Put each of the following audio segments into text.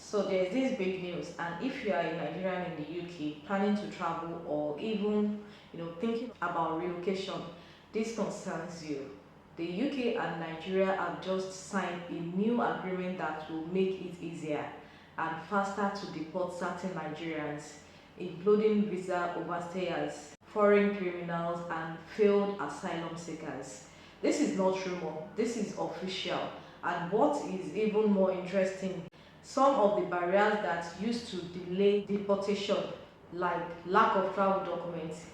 So there's this big news, and if you are a Nigerian in the UK planning to travel or even thinking about relocation, this concerns you. The UK and Nigeria have just signed a new agreement that will make it easier and faster to deport certain Nigerians, including visa overstayers, foreign criminals, and failed asylum seekers. This is not rumor, this is official. And what is even more interesting, some of the barriers that used to delay deportation, like lack of travel documents,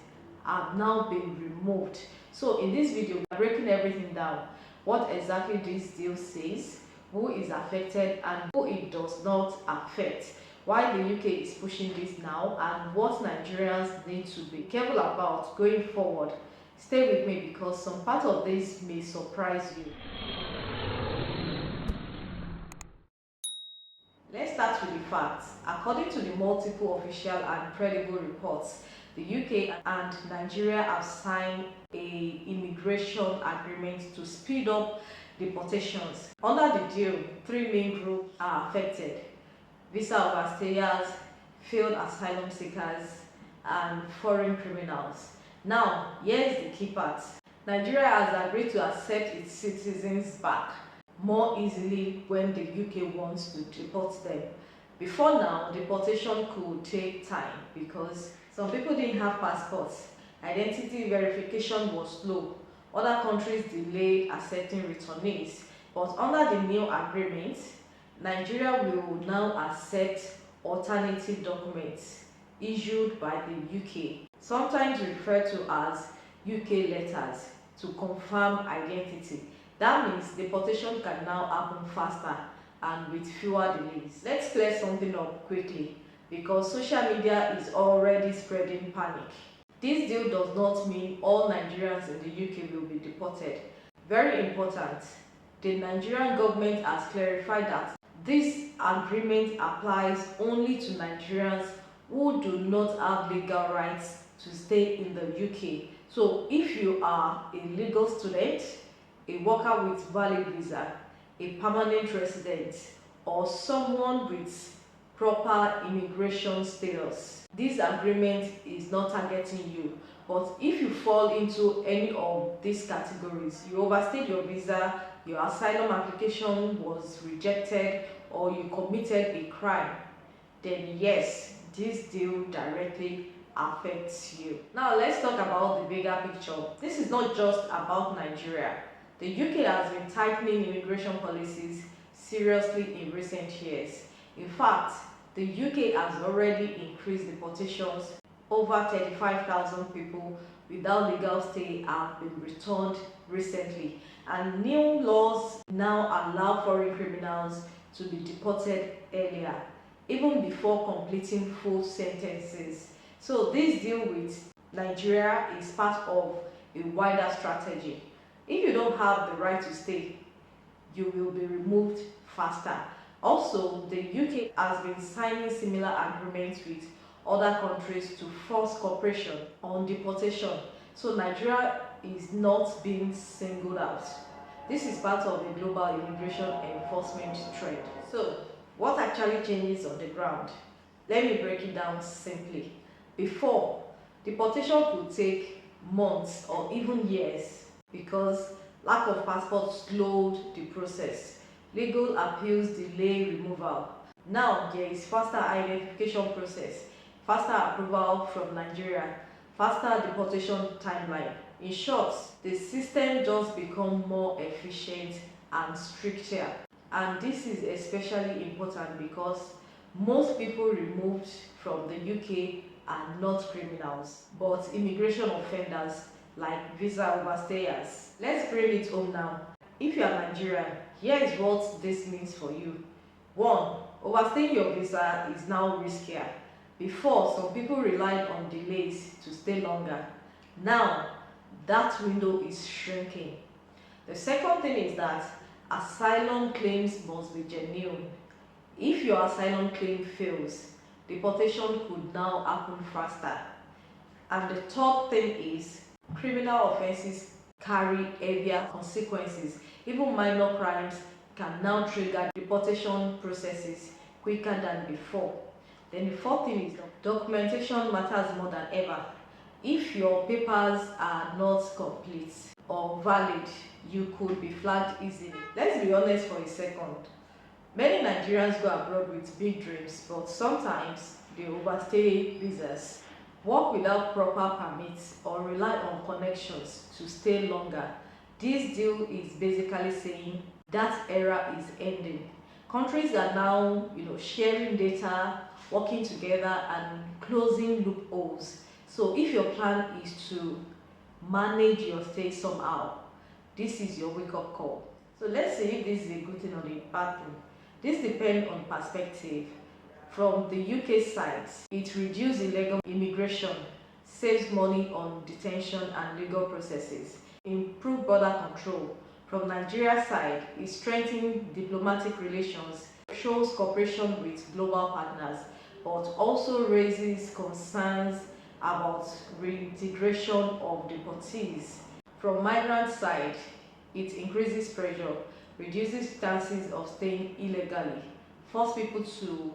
have now been removed. So in this video, we are breaking everything down. What exactly this deal says, who is affected and who it does not affect, why the UK is pushing this now, and what Nigerians need to be careful about going forward. Stay with me because some part of this may surprise you. Let's start with the facts. According to the multiple official and credible reports, the UK and Nigeria have signed an immigration agreement to speed up deportations. Under the deal, three main groups are affected: visa overstayers, failed asylum seekers, and foreign criminals. Now, here's the key part. Nigeria has agreed to accept its citizens back more easily when the UK wants to deport them. Before now, deportation could take time because some people didn't have passports, identity verification was slow, other countries delayed accepting returnees. But under the new agreement, Nigeria will now accept alternative documents issued by the UK, sometimes referred to as UK letters, to confirm identity. That means deportation can now happen faster and with fewer delays. Let's clear something up quickly because social media is already spreading panic. This deal does not mean all Nigerians in the UK will be deported. Very important, the Nigerian government has clarified that this agreement applies only to Nigerians who do not have legal rights to stay in the UK. So if you are a legal student, a worker with valid visa, a permanent resident, or someone with proper immigration status, this agreement is not targeting you. But if you fall into any of these categories, you overstayed your visa, your asylum application was rejected, or you committed a crime, then yes, this deal directly affects you. Now let's talk about the bigger picture. This is not just about Nigeria. The UK has been tightening immigration policies seriously in recent years. In fact, the UK has already increased deportations. Over 35,000 people without legal stay have been returned recently, and new laws now allow foreign criminals to be deported earlier, even before completing full sentences. So this deal with Nigeria is part of a wider strategy. If you don't have the right to stay, you will be removed faster. Also, the UK has been signing similar agreements with other countries to force cooperation on deportation. So Nigeria is not being singled out. This is part of a global immigration enforcement trend. So, what actually changes on the ground? Let me break it down simply. Before, deportation could take months or even years because lack of passport slowed the process. Legal appeals delay removal. Now there is faster identification process, faster approval from Nigeria, faster deportation timeline. In short, the system just becomes more efficient and stricter. And this is especially important because most people removed from the UK are not criminals, but immigration offenders like visa overstayers. Let's bring it home now. If you are Nigerian, here is what this means for you. 1. Overstaying your visa is now riskier. Before, some people relied on delays to stay longer. Now, that window is shrinking. The second thing is that asylum claims must be genuine. If your asylum claim fails, deportation could now happen faster. And the third thing is criminal offenses carry heavier consequences. Even minor crimes can now trigger deportation processes quicker than before. Then the fourth thing is documentation matters more than ever. If your papers are not complete or valid, you could be flagged easily. Let's be honest for a second. Many Nigerians go abroad with big dreams, but sometimes they overstay visas, work without proper permits, or rely on connections to stay longer. This deal is basically saying that era is ending. Countries are now, sharing data, working together, and closing loopholes. So if your plan is to manage your stay somehow, this is your wake-up call. So let's see if this is a good thing or a bad thing. This depends on perspective. From the UK side, it reduces illegal immigration, saves money on detention and legal processes, improve border control. From Nigeria's side, it strengthens diplomatic relations, shows cooperation with global partners, but also raises concerns about reintegration of deportees. From migrant side, it increases pressure, reduces chances of staying illegally, force people to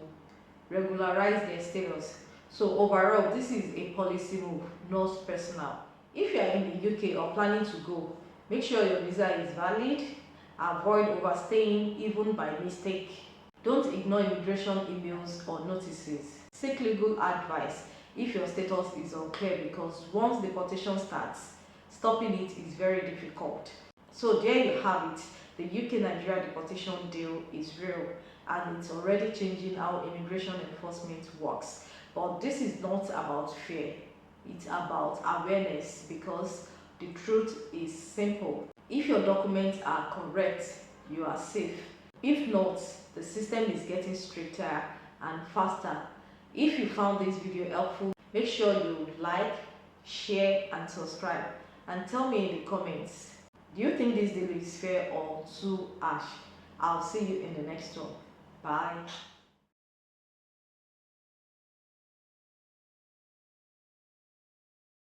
regularize their status. So overall, this is a policy move, not personal. If you are in the UK or planning to go, make sure your visa is valid, avoid overstaying even by mistake. Don't ignore immigration emails or notices. Seek legal advice if your status is unclear, because once deportation starts, stopping it is very difficult. So there you have it. The UK-Nigeria deportation deal is real, and it's already changing how immigration enforcement works. But this is not about fear, it's about awareness, because the truth is simple. If your documents are correct, you are safe. If not, the system is getting stricter and faster. If you found this video helpful, make sure you like, share, and subscribe. And tell me in the comments, do you think this deal is fair or too harsh? I'll see you in the next one. Bye.